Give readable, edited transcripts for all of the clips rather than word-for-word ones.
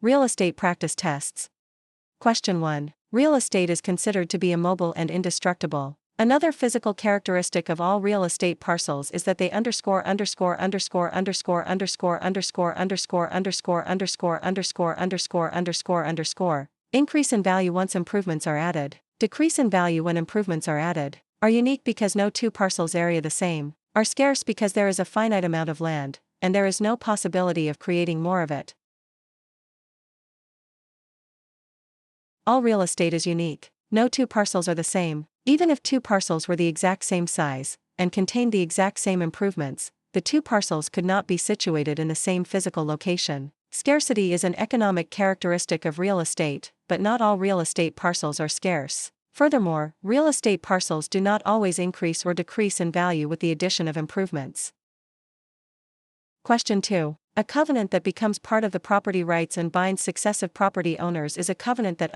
Real estate practice tests. Question 1. Real estate is considered to be immobile and indestructible. Another physical characteristic of all real estate parcels is that they increase in value once improvements are added, decrease in value when improvements are added, are unique because no two parcels area the same, are scarce because there is a finite amount of land, and there is no possibility of creating more of it. All real estate is unique. No two parcels are the same. Even if two parcels were the exact same size, and contained the exact same improvements, the two parcels could not be situated in the same physical location. Scarcity is an economic characteristic of real estate, but not all real estate parcels are scarce. Furthermore, real estate parcels do not always increase or decrease in value with the addition of improvements. Question 2. A covenant that becomes part of the property rights and binds successive property owners is a covenant that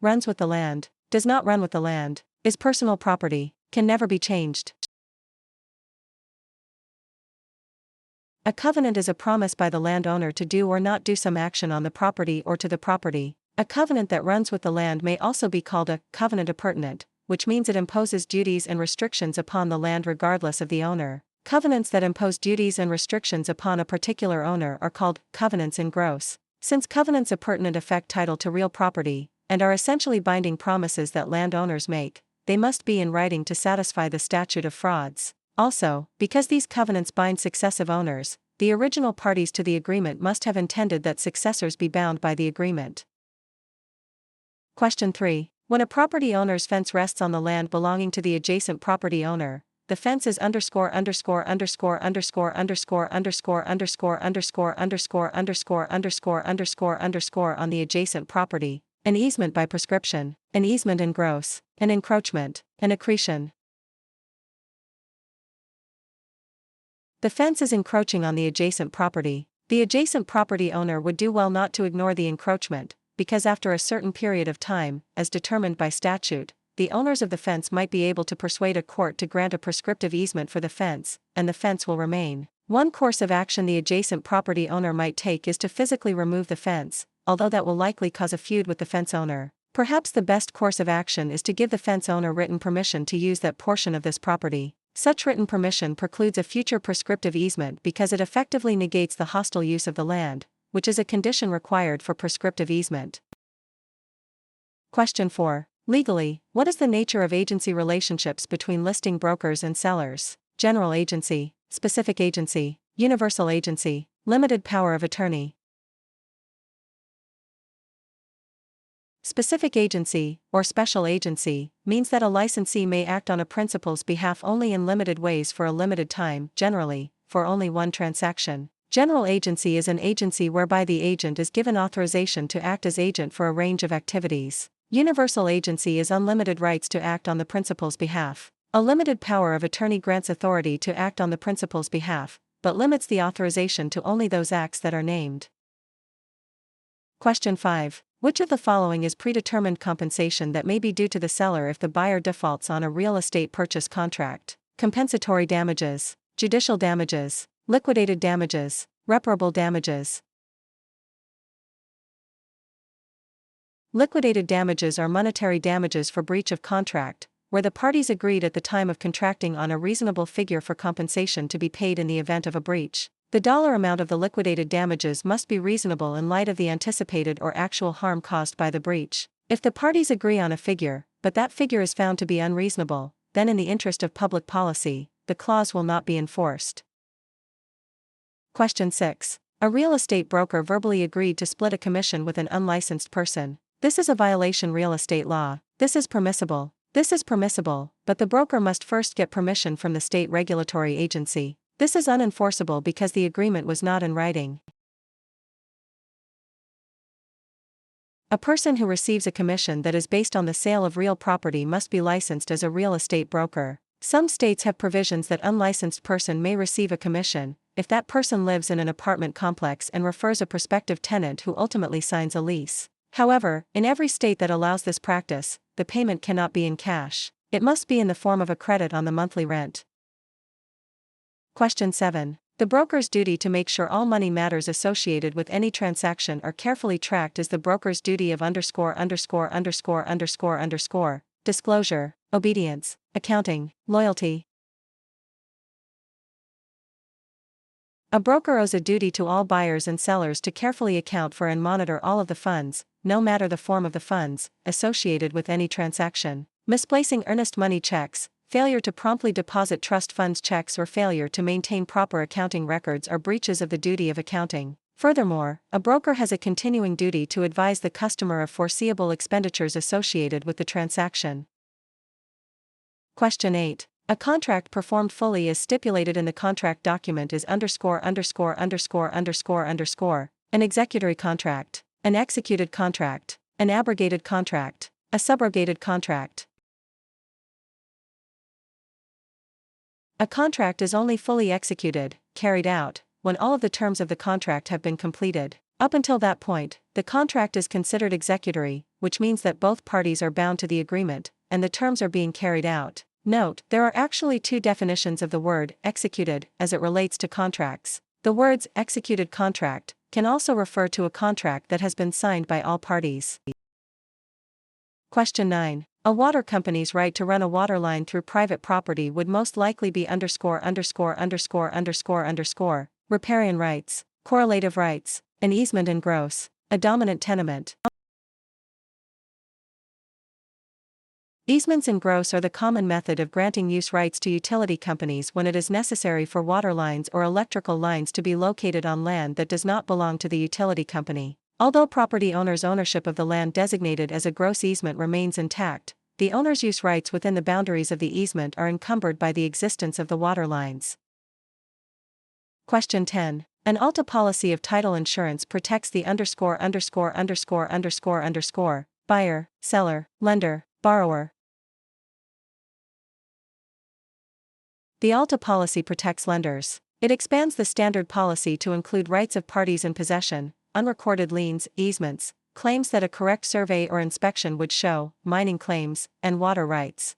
runs with the land, does not run with the land, is personal property, can never be changed. A covenant is a promise by the landowner to do or not do some action on the property or to the property. A covenant that runs with the land may also be called a covenant appurtenant, which means it imposes duties and restrictions upon the land regardless of the owner. Covenants that impose duties and restrictions upon a particular owner are called covenants in gross. Since covenants appurtenant affect title to real property, and are essentially binding promises that landowners make, they must be in writing to satisfy the statute of frauds. Also, because these covenants bind successive owners, the original parties to the agreement must have intended that successors be bound by the agreement. Question 3. When a property owner's fence rests on the land belonging to the adjacent property owner, the fence is runs on the adjacent property, an easement by prescription, an easement in gross, an encroachment, an accretion. The fence is encroaching on the adjacent property. The adjacent property owner would do well not to ignore the encroachment, because after a certain period of time, as determined by statute, the owners of the fence might be able to persuade a court to grant a prescriptive easement for the fence, and the fence will remain. One course of action the adjacent property owner might take is to physically remove the fence, although that will likely cause a feud with the fence owner. Perhaps the best course of action is to give the fence owner written permission to use that portion of this property. Such written permission precludes a future prescriptive easement because it effectively negates the hostile use of the land, which is a condition required for prescriptive easement. Question 4. Legally, what is the nature of agency relationships between listing brokers and sellers? General agency, specific agency, universal agency, limited power of attorney. Specific agency, or special agency, means that a licensee may act on a principal's behalf only in limited ways for a limited time, generally, for only one transaction. General agency is an agency whereby the agent is given authorization to act as agent for a range of activities. Universal agency is unlimited rights to act on the principal's behalf. A limited power of attorney grants authority to act on the principal's behalf, but limits the authorization to only those acts that are named. Question 5. Which of the following is predetermined compensation that may be due to the seller if the buyer defaults on a real estate purchase contract? Compensatory damages, judicial damages, liquidated damages, reparable damages. Liquidated damages are monetary damages for breach of contract, where the parties agreed at the time of contracting on a reasonable figure for compensation to be paid in the event of a breach. The dollar amount of the liquidated damages must be reasonable in light of the anticipated or actual harm caused by the breach. If the parties agree on a figure, but that figure is found to be unreasonable, then in the interest of public policy, the clause will not be enforced. Question 6. A real estate broker verbally agreed to split a commission with an unlicensed person. This is a violation of real estate law. This is permissible, but the broker must first get permission from the state regulatory agency. This is unenforceable because the agreement was not in writing. A person who receives a commission that is based on the sale of real property must be licensed as a real estate broker. Some states have provisions that unlicensed person may receive a commission if that person lives in an apartment complex and refers a prospective tenant who ultimately signs a lease. However, in every state that allows this practice, the payment cannot be in cash. It must be in the form of a credit on the monthly rent. Question 7. The broker's duty to make sure all money matters associated with any transaction are carefully tracked is the broker's duty of disclosure, obedience, accounting, loyalty. A broker owes a duty to all buyers and sellers to carefully account for and monitor all of the funds, no matter the form of the funds, associated with any transaction. Misplacing earnest money checks, failure to promptly deposit trust funds checks, or failure to maintain proper accounting records are breaches of the duty of accounting. Furthermore, a broker has a continuing duty to advise the customer of foreseeable expenditures associated with the transaction. Question 8. A contract performed fully as stipulated in the contract document is an executory contract, an executed contract, an abrogated contract, a subrogated contract. A contract is only fully executed, carried out, when all of the terms of the contract have been completed. Up until that point, the contract is considered executory, which means that both parties are bound to the agreement, and the terms are being carried out. Note, there are actually two definitions of the word executed as it relates to contracts. The words executed contract can also refer to a contract that has been signed by all parties. Question 9. A water company's right to run a water line through private property would most likely be riparian rights, correlative rights, an easement in gross, a dominant tenement. Easements in gross are the common method of granting use rights to utility companies when it is necessary for water lines or electrical lines to be located on land that does not belong to the utility company. Although property owner's ownership of the land designated as a gross easement remains intact, the owner's use rights within the boundaries of the easement are encumbered by the existence of the water lines. Question 10. An ALTA policy of title insurance protects the buyer, seller, lender, borrower. The ALTA policy protects lenders. It expands the standard policy to include rights of parties in possession, unrecorded liens, easements, claims that a correct survey or inspection would show, mining claims, and water rights.